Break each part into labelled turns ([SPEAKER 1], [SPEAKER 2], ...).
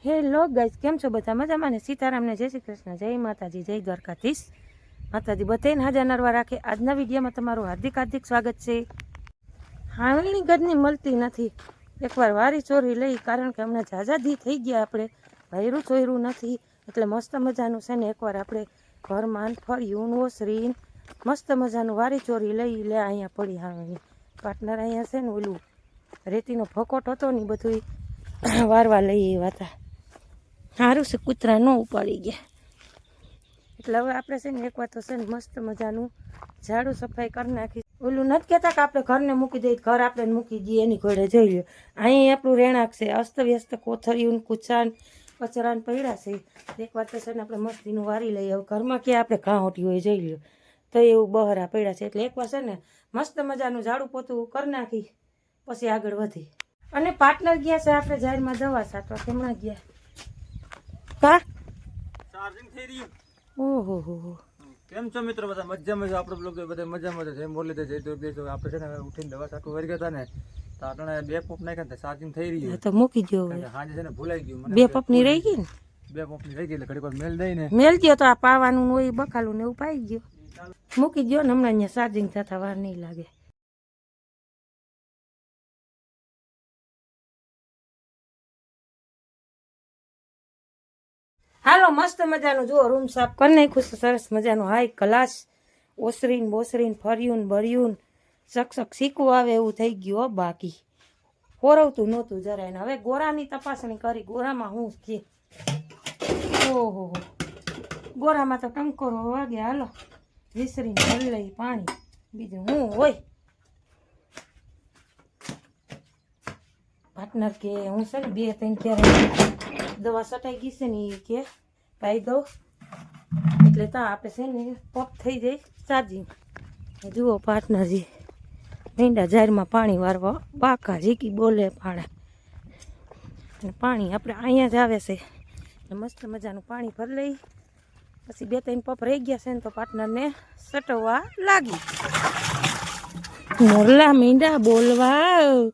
[SPEAKER 1] Hello guys, કેમ છો બધા? મજામાં ને? સીતારામને જય શ્રી કૃષ્ણ, જય માતાજી, જય દ્વારકાધીશ. માતાજી બધાને હાજર નરવા રાખે. આજના વિડીયોમાં તમારું હાર્દિક હાર્દિક સ્વાગત છે. હાલની ગદની મળતી નથી. એકવાર વારી ચોરી લઈ, કારણ કે હમણાં ઝાઝાદી થઈ ગયા. આપણે વાયરું ચોર્યું નથી, એટલે મસ્ત મજાનું છે ને એકવાર આપણે ઘરમાં ફર્યું ઓસરીને મસ્ત મજાનું વારી ચોરી લઈ લે. અહીંયા પડી હાવણી પાર્ટનર અહીંયા છે ને ઓલું રેતીનો ફકોટ હતો ને બધું વારવા લઈ આવ્યા હતા. સારું છે કૂતરા ન ઉપાડી ગયા. એટલે હવે આપણે છે ને એકવાર તો છે ને મસ્ત મજાનું ઝાડુ સફાઈ કરી નાખી. ઓલું નથી કહેતા કે આપણે ઘરને મૂકી દઈએ, ઘર આપણે મૂકી દઈએ એની ઘોડે જોઈ લો. અહીં આપણું રહેણાંક છે, અસ્તવ્યસ્ત કોથળીયું કૂચાન કચરાન પડ્યા છે. એકવાર તો છે ને આપણે મસ્તીનું વારી લઈએ. હવે ઘરમાં ક્યાં આપણે ઘા હોટી હોય જોઈ લો, તો એવું બહારા પડ્યા છે. એટલે એકવાર છે ને મસ્ત મજાનું ઝાડુ પોતું કરી નાખી, પછી આગળ વધી. અને પાર્ટનર ગયા છે આપણે જાહેરમાં દવા છાંટવા. કેમણા ગયા? કા
[SPEAKER 2] ચાર્જિંગ થઈ રહ્યું.
[SPEAKER 1] ઓહો હો.
[SPEAKER 2] કેમ છો મિત્રો? બધા મજામાં છે. આપણે બ્લોગ બધા મજામાં છે. જેમ બોલી જઈ તો બેસો. આપણે છે ને ઉઠીને દવા છાંટવા વળી ગયા હતા ને, તો આપણે 2 પંપ નાખ્યા ચાર્જિંગ થઈ રહ્યું.
[SPEAKER 1] તો મૂકી દો.
[SPEAKER 2] હાજે છે ને ભૂલાઈ ગયું મને.
[SPEAKER 1] 2 પંપની રહી ગઈ ને?
[SPEAKER 2] 2 પંપની રહી ગઈ એટલે ઘડીક વાર મેલ દઈ ને
[SPEAKER 1] મેલ ગયો તો આ પાવાનું હોય બખાલું ને એવું પાઈ ગયો. મૂકી દો ને, હમણાં અહીંયા ચાર્જિંગ થતા વાર નહીં લાગે. હાલો, મસ્ત મજાનું જુઓ રૂમ સાફ કરી નાખ્યું છે. સરસ મજાનું હાઈ ક્લાસ ઓસરીને બોસરીને ફર્યું બર્યું શક શીખવું આવે એવું થઈ ગયું. બાકી હોરવતું નહોતું જરાય ને. હવે ગોરાની તપાસણી કરી. ગોરામાં શું છે? ઓહો, ગોરામાં તો ટંકોરો વાગે. હાલો વિસરીને ભરી લઈ પાણી. બીજું શું હોય? પાર્ટનર કે હું છે ને 2-3 ક્યારે દવા સટાઈ ગઈ છે ને એ કે પાઈ દઉં, એટલે તો આપણે છે ને પપ થઈ જાય ચાર્જિંગ. જુઓ પાર્ટનરજી મીંડા જારમાં પાણી વારવા બાકા જીકી બોલે પાડે. અને પાણી આપણે અહીંયા જ આવે છે. મસ્ત મજાનું પાણી ભરી લઈ, પછી 2-3 પપ રહી ગયા છે ને તો પાર્ટનરને સટવવા લાગી. મોરલા મીંડા બોલવા,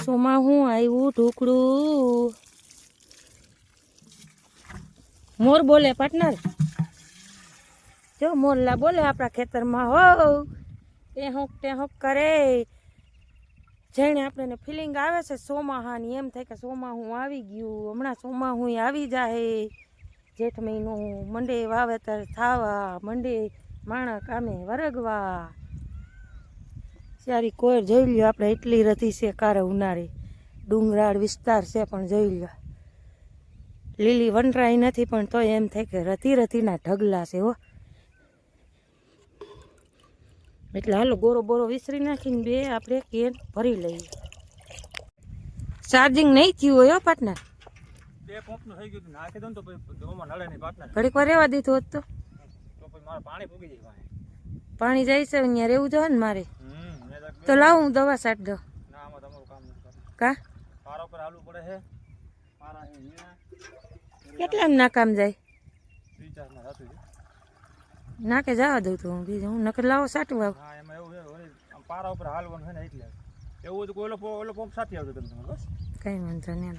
[SPEAKER 1] સોમાં હું આવ્યું ઢોકળું. મોર બોલે પાર્ટનર, જો મોરલા બોલે આપણા ખેતરમાં. હો ટેહોક કરે. જેને આપણને ફિલિંગ આવે છે સોમાહાની, એમ થાય કે સોમાહું આવી ગયું. હમણાં સોમાહું આવી જાય. જેઠ મહિનું મંડે વાવેતર થાવા મંડે, માણા કામે વરગવા. સારી કોર જોઈ લ્યો આપણે એટલી રતી છે. કારે ઉનાળે ડુંગરાળ વિસ્તાર છે પણ જોઈ લ્યો લીલી વનરાઈ નથી, પણ તો એમ થાય કે રતીના ઢગલા છે હો. એટલે હાલો ગોરો બોરો વિસરી નાખીને 2 આપણે કેન ભરી લઈએ. ચાર્જિંગ નહીં થયું હોય પાર્ટનર.
[SPEAKER 2] 2 પંપનું થઈ ગયું. નાખી દઉં તો પછી દવામાં નડે નહીં પાર્ટનર.
[SPEAKER 1] ઘડીક વાર રહેવા દીધું હોત તો
[SPEAKER 2] પછી મારે પાણી પૂગી જાય.
[SPEAKER 1] પાણી જાય છે અહીંયા રહેવું જોઈએ ને મારે. તો લાવ હું દવા છાંટ દઉં.
[SPEAKER 2] ના, આમાં તમારું કામ નથી.
[SPEAKER 1] કા
[SPEAKER 2] પારા ઉપર હાલવું પડે છે. પારા
[SPEAKER 1] કેટલા નાકામ જાય?
[SPEAKER 2] 3-4 માં થતું છે.
[SPEAKER 1] નાકે જવા દઉં તો હું બીજું હું નકર લાવો સાટું આવ.
[SPEAKER 2] હા, એમાં એવું છે પારા ઉપર હાલવાનું છે ને એટલે એવું તો ઓલો પંપ સાથે આવજો તમે. બસ
[SPEAKER 1] કઈ વાંધો નહીં.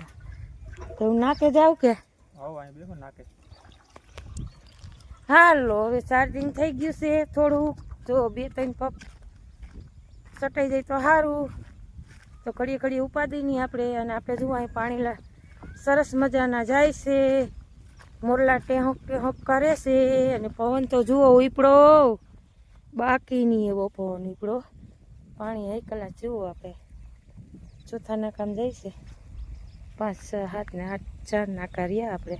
[SPEAKER 1] તો હું નાકે જાઉં કે?
[SPEAKER 2] હા, અહીં બેસો નાકે.
[SPEAKER 1] હાલો હવે ચાર્જિંગ થઈ ગયું છે થોડું. જો 2-3 પપ સટાઈ જાય તો સારું. તો ઘડીએ ઉપાદી નહીં આપણે. અને આપણે જુઓ અહીં પાણી સરસ મજાના જાય છે. મોરલા ટેહોક કરે છે. અને પવન તો જુઓ ઉપડો બાકી નહીં એવો પવન ઉપડો. પાણી 1 કલાક જુઓ આપણે ચોથા નાકામ જાય છે. 5, 6, 7 ને 8 4 નાકા રહ્યા આપણે.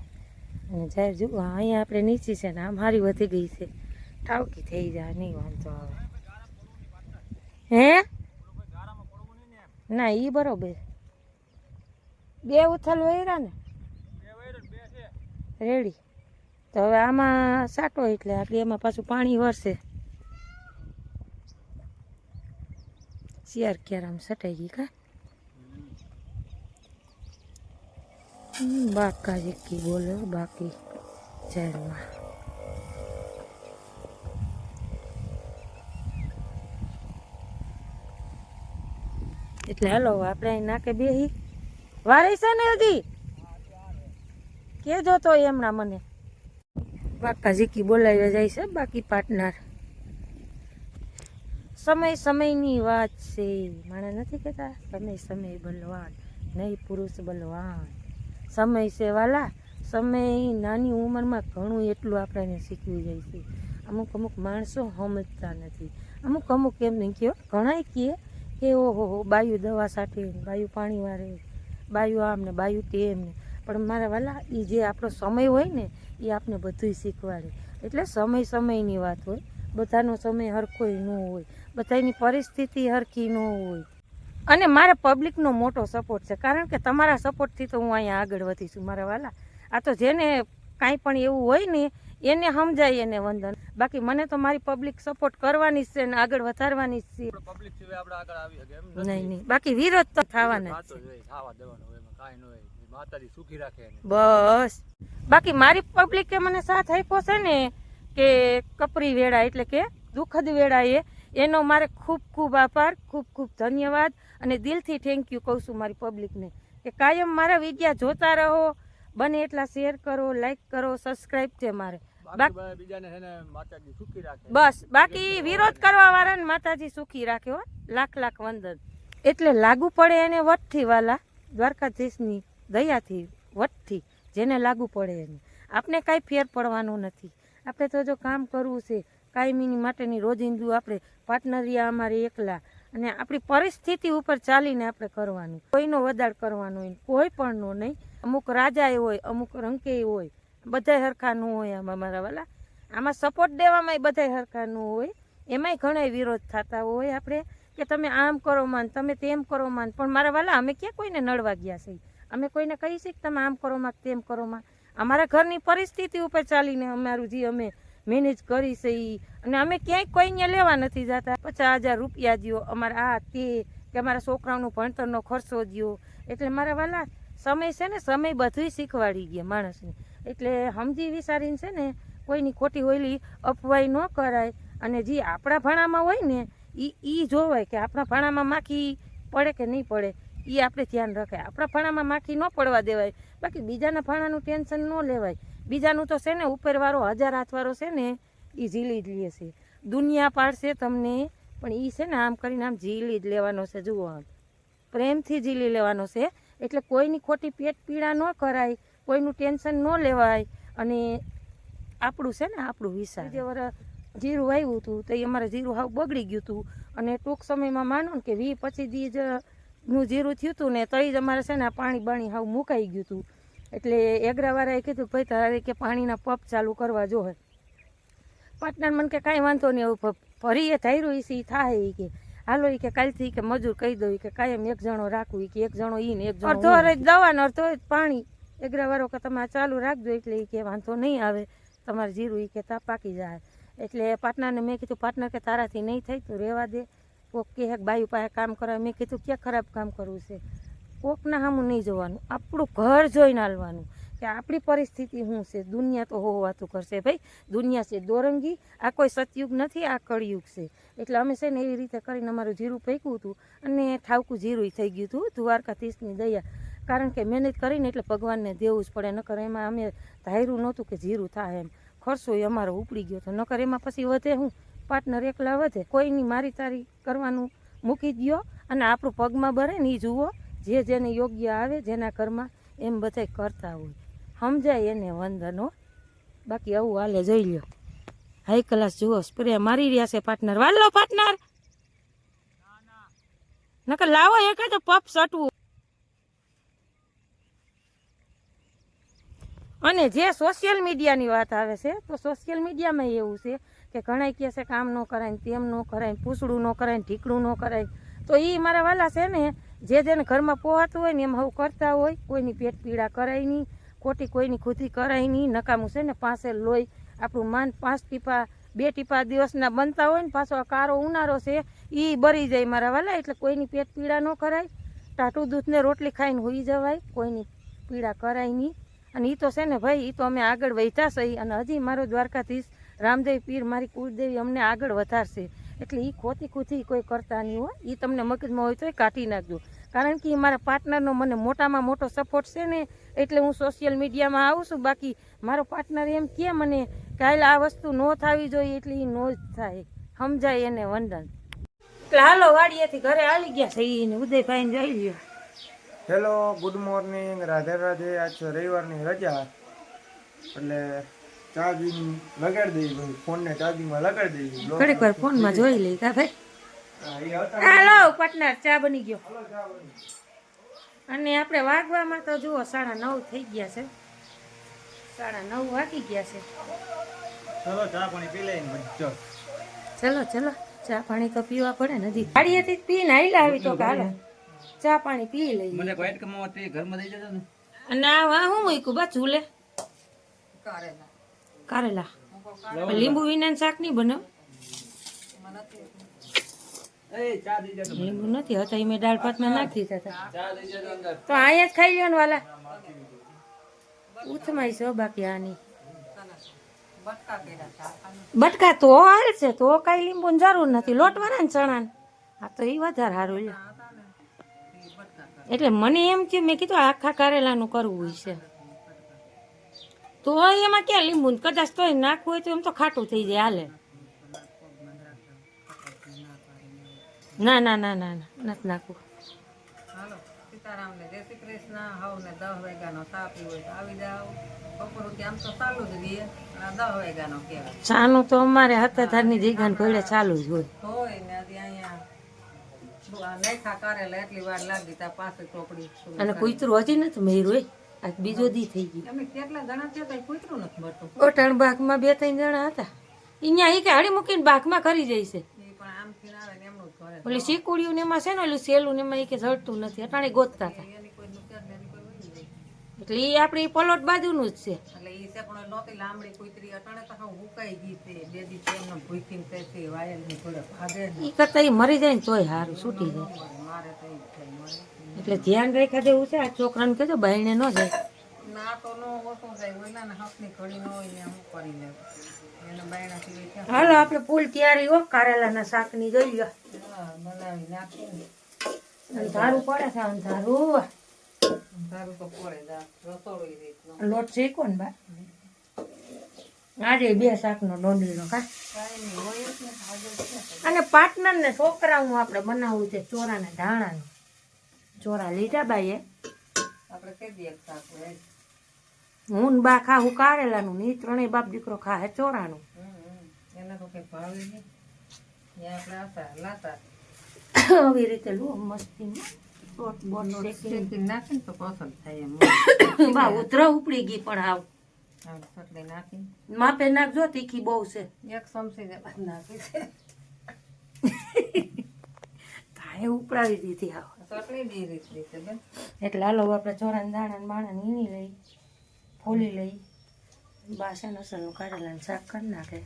[SPEAKER 1] અને જાય જુઓ અહીંયા આપણે નીચી છે ને આમ હારી વધી ગઈ છે. ઠાવકી થઈ જાય નહીં વાંધો આવે. હે ના ઈ બરોબર. 2 ઉથલ વૈરા ને રેડી. તો હવે આમાં સાટો એટલે આપણે એમાં પાછું પાણી વરસે. શિયાર ક્યારે આમ સટાઈ ગઈ કા બાકા જીકી બોલે બાકી જાહેરમાં. એટલે હાલો આપણે અહીં નાકે બેહી વારે છે ને હજી કહેજો તો એમના મને. બાકા ઝીકી બોલાવ્યા જાય છે બાકી પાર્ટનર. સમય સમયની વાત છે, માણે નથી કહેતા સમય સમય બલવાન નહીં પુરુષ બલવાન. સમય છે વાલા, સમય નાની ઉંમરમાં ઘણું એટલું આપણને શીખવી જાય છે. અમુક માણસો સમજતા નથી. અમુક એમ નહીં કહો, ઘણાય કહે કે ઓહો બાયું દવા સાથે, બાયું પાણી વારે, બાયું આમ ને બાયું તેમ ને. પણ મારા વાલા એ જે આપણો સમય હોય ને એ આપણે બધુંય શીખવાડે. એટલે સમય સમયની વાત હોય, બધાનો સમય હરખોય ન હોય, બધાની પરિસ્થિતિ હરખી ન હોય. અને મારે પબ્લિકનો મોટો સપોર્ટ છે, કારણ કે તમારા સપોર્ટથી તો હું અહીંયા આગળ વધી છું મારા વાલા. આ તો જેને કાંઈ પણ એવું હોય ને એને સમજાય એને વંદન. બાકી મને તો મારી પબ્લિક સપોર્ટ કરવાની જ છે ને આગળ વધારવાની જ છે.
[SPEAKER 2] પબ્લિક સિવાય આપણે આગળ આવી શકે એમ
[SPEAKER 1] નહીં બાકી વિરોધ તો થવાના જ છે.
[SPEAKER 2] ખાવા દેવાનું હોય એમાં કાંઈ ન હોય, માતાજી સુખી રાખે એને.
[SPEAKER 1] બસ બાકી મારી પબ્લિકે મને સાથ આપ્યો છે ને કે કપરી વેળા એટલે કે દુઃખદ વેળાએ, એનો મારે ખૂબ ખૂબ આભાર, ખૂબ ખૂબ ધન્યવાદ અને દિલથી થેન્ક યુ કહું છું મારી પબ્લિકને કે કાયમ મારા વિડીયા જોતા રહો, બને એટલા શેર કરો, લાઈક કરો, સબસ્ક્રાઈબ છે મારે.
[SPEAKER 2] બીજાને છે ને માતાજી સુખી રાખે.
[SPEAKER 1] બસ બાકી વિરોધ કરવા વાળાને માતાજી સુખી રાખે હો, લાખ લાખ વંદન. એટલે લાગુ પડે એને વટથી વાલા, દ્વારકાધીશની દયાથી વટથી જેને લાગુ પડે એને. આપણે કાંઈ ફેર પડવાનો નથી. આપણે તો જો કામ કરવું છે કાયમીની માટેની રોજિંદુ, આપણે પાર્ટનરિયા અમારે એકલા, અને આપણી પરિસ્થિતિ ઉપર ચાલીને આપણે કરવાનું. કોઈનો વદાડ કરવાનો હોય, કોઈ પણનો નહીં. અમુક રાજાએ હોય, અમુક રંકે હોય, બધાય હરખા ન હોય આમાં મારા વાલા. આમાં સપોર્ટ દેવામાં બધાય હરખા ન હોય. એમાંય ઘણા વિરોધ થતા હોય આપણે કે તમે આમ કરો માન, તમે તેમ કરો માન. પણ મારા વાલા અમે ક્યાં કોઈને નડવા ગયા છે? અમે કોઈને કહી છીએ કે તમે આમ કરો માં તેમ કરો માં? અમારા ઘરની પરિસ્થિતિ ઉપર ચાલીને અમારું જે અમે મેનેજ કરી છે એ. અને અમે ક્યાંય કોઈને લેવા નથી જતા 50,000 રૂપિયા દો અમારે આ તે, કે અમારા છોકરાઓનું ભણતરનો ખર્ચો દો. એટલે મારા વાલા સમય છે ને, સમય બધુંય શીખવાડી ગયા માણસને. એટલે સમજી વિચારીને છે ને કોઈની ખોટી હોયલી અફવાઈ ન કરાય. અને જે આપણા ભાણામાં હોય ને એ જોવાય કે આપણા ભાણામાં માખી પડે કે નહીં પડે, એ આપણે ધ્યાન રખાય. આપણા ભાણામાં માખી ન પડવા દેવાય. બાકી બીજાના ભાણાનું ટેન્શન ન લેવાય. બીજાનું તો છે ને ઉપરવાળો 1000 હાથવાળો છે ને એ ઝીલી જ લે છે. દુનિયા પાડશે તમને, પણ એ છે ને આમ કરીને આમ ઝીલી જ લેવાનો છે. જુઓ આમ પ્રેમથી ઝીલી લેવાનો છે. એટલે કોઈની ખોટી પેટ પીડા ન કરાય, કોઈનું ટેન્શન ન લેવાય. અને આપણું છે ને આપણું વિચાર. જે વર જીરું આવ્યું હતું તો એ અમારે જીરું હાવ બગડી ગયું હતું. અને ટૂંક સમયમાં માનો ને કે 20-25 દી નું જીરું થયું હતું ને, તો જ અમારે છે ને પાણી બાણી હાવ મુકાઈ ગયું હતું. એટલે એગ્રાવાળાએ કીધું ભાઈ તારે કે પાણીના પંપ ચાલુ કરવા જોઈએ. પાર્ટનર મને કે કાંઈ વાંધો નહીં, એવું ભરીએ ધાર્યું એ થાય એ કે હાલો એ કે કાલથી કે મજૂર કહી દઉં કે કાયમ એક જણો રાખવું કે એક જણો ઈ ને એક જણો અડધો જ દવા ને અડધો જ પાણી. એગ્રાવાળો કે તમે આ ચાલુ રાખજો. એટલે એ કે વાંધો નહીં આવે, તમારે જીરું એ કે તા પાકી જાય. એટલે પાર્ટનરને મેં કીધું પાર્ટનર કે તારાથી નહીં થાય તો રહેવા દે. કોક કે બાયું પાસે કામ કરાવે. મેં કીધું ક્યાં ખરાબ કામ કરવું છે? કોકના સામું નહીં જોવાનું, આપણું ઘર જોઈને હાલવાનું કે આપણી પરિસ્થિતિ શું છે. દુનિયા તો હોવાતું કરશે ભાઈ, દુનિયા છે દોરંગી. આ કોઈ સતયુગ નથી, આ કળયુગ છે. એટલે અમે છે ને એવી રીતે કરીને અમારું જીરું પૈક્યું હતું અને ઠાવકું જીરું થઈ ગયું હતું દ્વારકાધીશની દયા. કારણ કે મહેનત કરીને એટલે ભગવાનને દેવું જ પડે. નકર એમાં અમે ધાર્યું નહોતું કે જીરું થાય એમ. ખર્ચો અમારો ઉપડી ગયો હતો. નકર એમાં પછી વધે હું પાર્ટનર એકલા વધે. કોઈની મારી તારી કરવાનું મૂકી દો અને આપણું પગમાં ભરે ને એ જુઓ. જે જેને યોગ્ય આવે જેના ઘરમાં એમ બધા કરતા હોય, સમજાય એને વંદનો. બાકી આવું હાલે જોઈ લ્યો. હાઈ ક્લાસ જુઓ સ્પ્રે મારી રહ્યા છે પાર્ટનર. વાલો પાર્ટનર નકર લાવો એકાદ પપ સટવું. અને જે સોશિયલ મીડિયાની વાત આવે છે તો સોશિયલ મીડિયામાં એવું છે કે ઘણા કહે છે કામ ન કરાય ને તેમ ન કરાય ને પૂછડું ન કરાય ને ઢીકડું ન કરાય. તો એ મારા વાલા છે ને જે જેને ઘરમાં પોહાતું હોય ને એમ હવે કરતા હોય. કોઈની પેટ પીડા કરાય નહીં, ખોટી કોઈની ખુદી કરાય નહીં. નકામું છે ને પાસે લોહી આપણું માન 5 ટીપા 2 ટીપા દિવસના બનતા હોય ને પાછો આ કારો ઉનાળો છે એ બરી જાય મારા વાલા. એટલે કોઈની પેટ પીડા ન કરાય. ટાટું દૂધને રોટલી ખાઈને હોઈ જવાય, કોઈની પીડા કરાય નહીં. અને એ તો છે ને ભાઈ, એ તો અમે આગળ વધ્યા છીએ. અને હજી મારો દ્વારકાધીશ રામદેવ પીર મારી કુળદેવી અમને આગળ વધારશે. એટલે એ ખોટી ખુથી કોઈ કરતા નહીં હોય. એ તમને મગજમાં હોય તો કાઢી નાખજો. કારણ કે મારા પાર્ટનરનો મને મોટામાં મોટો સપોર્ટ છે ને, એટલે હું સોશિયલ મીડિયામાં આવું છું. બાકી મારો પાર્ટનર એમ કહે મને કે હાલ આ વસ્તુ ન થવી જોઈએ, એટલે એ નો જ થાય, સમજાય એને વંદન. એટલે હાલો વાડીએથી ઘરે આવી ગયા છે એને ઉદયભાઈને જોઈ લ્યો.
[SPEAKER 2] Hello, good morning, Radhe Radhe. આજ છે રવિવારની રજા, એટલે ચાર્જિંગ લગાડી દઈએ, ફોનને ચાર્જિંગમાં લગાડી દઈએ.
[SPEAKER 1] ઘડીક વાર ફોનમાં જોઈ લઈ કા ભાઈ. હાલો પાર્ટનર, ચા બની ગયો. અને આપણે વાગવામાં તો જુઓ 9:30 થઈ ગયા છે, 9:30 વાગી ગયા છે.
[SPEAKER 2] ચલો ચા પાણી પી લઈએ મજો.
[SPEAKER 1] ચલો ચલો, ચા પાણી તો પીવા પડે ને. હજી ગાડીએથી જ પીને આયલા આવી તો હાલો ચા પાણી પી લઈએ.
[SPEAKER 2] મને વાઈટ કમાવા તે ઘરમાં દઈ જજો ને.
[SPEAKER 1] અને આ હું મૂક્યું બા ઝૂલે કારેલા. લીંબુ વિના શાક નહીં બનાવ. લીંબુ નથી હતા, મેં દાળ ભાતમાં નાખી દીધા હતા. તો અહીંયા જ ખાઈ લ્યો ને વાલા. ઉથમાઈ છો બાકી આની બટકા તો હાલ છે, તો કઈ લીંબુ ની જરૂર નથી. લોટવાળા ને ચણા આ તો એ વધારે સારું લે. એટલે મને એમ થયું, મેં કીધું આખા કારેલાનું કરવું છે તો એમાં ક્યાં લીંબુ, કદાચ તોય નાખવું હોય તો એમ તો ખાટું થઈ જાય, હાલે. ના ના ના ના નથી નાખવું.
[SPEAKER 3] હાલો સીતારામને જય શ્રી કૃષ્ણ. હવને 10 વાગ્યાનો ચા પીવો તો આવી જાવ. બપોરથી આમ તો ચાલુ જ રહીએ, અને 10 વાગ્યાનો કહેવાય.
[SPEAKER 1] ચાનું તો અમારે હાથાધારની જગ્યાને ભેળે ચાલુ જ હોય.
[SPEAKER 3] હોય ને હજી અહીંયા નાખા કારેલા એટલી વાર લાગી ત્યાં પાસે ચોપડી.
[SPEAKER 1] અને કૂતરું હજી નથી મર્યું હોય, આજ બીજો દી થઈ ગયો.
[SPEAKER 3] અમે કેટલા જણા થયા ત્યાં કૂતરું નથી મળતું.
[SPEAKER 1] ઓટાણ બાગમાં 2-3 જણા હતા. અહીંયા એ કે હાડી મૂકીને બાગમાં કરી જાય છે.
[SPEAKER 3] એ પણ આમથી આવે ને એમનું જ ઘરે.
[SPEAKER 1] ઓલી શીકુડિયું ને એમાં છે ને, ઓલું સેલું ને એમાં એ કે જડતું નથી, અટાણે ગોતતા હતા.
[SPEAKER 3] એની કોઈ નુકસાન ને એની કોઈ વળી જાય.
[SPEAKER 1] એટલે એ આપણે ઈ પલોટ બાજુનું જ છે.
[SPEAKER 3] એટલે એ છે પણ નહોતી લાંબડી કૂતરી અટાણે તો હા હુકાઈ ગઈ છે. 2 દિવસ એમને ભૂખીને તે વાયલની થોડે ભાગે
[SPEAKER 1] એ કરતા એ મરી જાય ને તોય સારું, છૂટી જાય.
[SPEAKER 3] મારે તો એ થાય મારે.
[SPEAKER 1] એટલે ધ્યાન રાખ્યા જેવું છે. આ છોકરાને કહેજો બાઈને ન જાય.
[SPEAKER 3] ના તો નો ઓછો જાય ઓલા ને હાથની ઘડી ન હોય ને હું કરી લે એને બાયણા સિવાય ક્યાં
[SPEAKER 1] હાલો આપણે ફૂલ તૈયારી હો કારેલાના શાકની જોઈ લો.
[SPEAKER 3] બનાવી નાખીને
[SPEAKER 1] અંધારું પડે છે, અંધારું.
[SPEAKER 3] તારું તો પડે જા રસોડું રીતનો
[SPEAKER 1] લોટ શેકો ને બા. આજે 2 શાકનો ડોંડીનો કા.
[SPEAKER 3] કાંઈ નહીં હોય જ ને આજે ક્યાં
[SPEAKER 1] અને પાર્ટનર ને છોકરાનું આપણે બનાવવું છે ચોરાના ધાણાનું. ચોરા લીધા બાઈએ.
[SPEAKER 3] આપણે કઈ દે એક શાક હોય
[SPEAKER 1] હું ને બા ખાવું કારેલાનું, ને ઈ ત્રણેય બાપ દીકરો ખાહે ચોરાનું.
[SPEAKER 3] એને તો કઈ ભાવે નહીં ત્યાં આપણે આશા લાતા
[SPEAKER 1] આવી રીતે લો મસ્તીમાં લોટ બોટ શેકીને.
[SPEAKER 3] શેકી નાખીને તો પસંદ થાય એમ
[SPEAKER 1] બા ઉધર ઉપડી ગઈ પણ આવ
[SPEAKER 3] ચટણી નાખી
[SPEAKER 1] માપે નાખજો, તીખી બહુ છે.
[SPEAKER 3] 1 ચમચી ને બાદ નાખી છે
[SPEAKER 1] કાંઈ ઉપડાવી દીધી આવ.
[SPEAKER 3] ચટણી બી રીતની છે બેન.
[SPEAKER 1] એટલે હાલો આપણે ચોરાના દાણા માણા નીની લઈ ફોલી લઈ. બાસણ અસરનું કારેલાનું શાક કરી નાખે.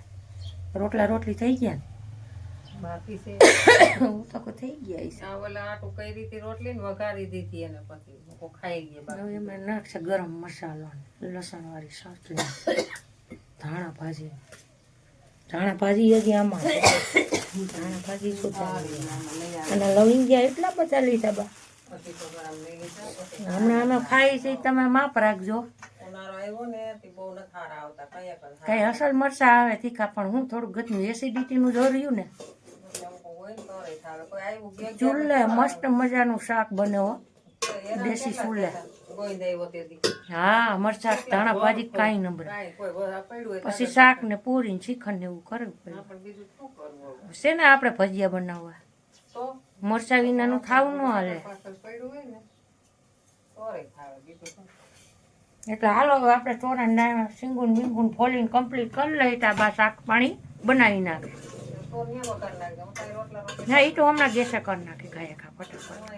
[SPEAKER 1] રોટલી થઈ ગયા ને?
[SPEAKER 3] બાકી છે
[SPEAKER 1] હું તો કહું થઈ ગયા હશે.
[SPEAKER 3] આ ઓલા આટું કઈ રીતે રોટલી ને વઘારી દીધી એને પછી લોકો ખાઈ ગયા બાકી.
[SPEAKER 1] હવે એમાં નાખશે ગરમ મસાલો ને લસણવાળી ચટણી, ધાણા ભાજી હજી આમાં ધાણા ભાજી સુધારી. અને લવિંગિયા એટલા બધા લીધા બા.
[SPEAKER 3] પછી તો ગરમ લઈ લીધા પછી
[SPEAKER 1] હમણાં આમાં ખાઈ છે તમે માપ રાખજો.
[SPEAKER 3] ઉનાળો આવ્યો ને તે બહુ ન ખારા આવતા કયા કર
[SPEAKER 1] કઈ અસલ મરચા આવે તીખા, પણ હું થોડું ગતનું એસિડિટીનું જોર્યું ને.
[SPEAKER 3] હોય ને તોય થાવે કોઈ આવ્યું ગયા
[SPEAKER 1] ચૂલે મસ્ત મજાનું શાક બને હો, દેશી ચૂલે.
[SPEAKER 3] કોઈ દેવો તેથી
[SPEAKER 1] હા મરચા ધાણા ભાજી કાંઈ નંબર.
[SPEAKER 3] કાંઈ કોઈ બધા પડ્યું હોય
[SPEAKER 1] પછી શાક ને પૂરી ને શ્રીખંડ ને એવું કરવું પડે.
[SPEAKER 3] પણ બીજું શું કરવું
[SPEAKER 1] છે ને આપણે ભજીયા બનાવવા,
[SPEAKER 3] તો
[SPEAKER 1] મરચા વિનાનું ખાવું ન હાલે.
[SPEAKER 3] પાછળ પડ્યું હોય ને તોય થાવે બીજું શું.
[SPEAKER 1] એટલે હાલો હવે આપણે ચોરા સિંગુન બિંગુન ફોલીને કમ્પ્લીટ કરી લઈ તા બા શાક પાણી બનાવી નાખે.
[SPEAKER 3] તો ન્યા વગર લાગે હું તારી રોટલા
[SPEAKER 1] હા એ તો હમણાં ગેસે કરી નાખી ગયા ખા ફટાફટ.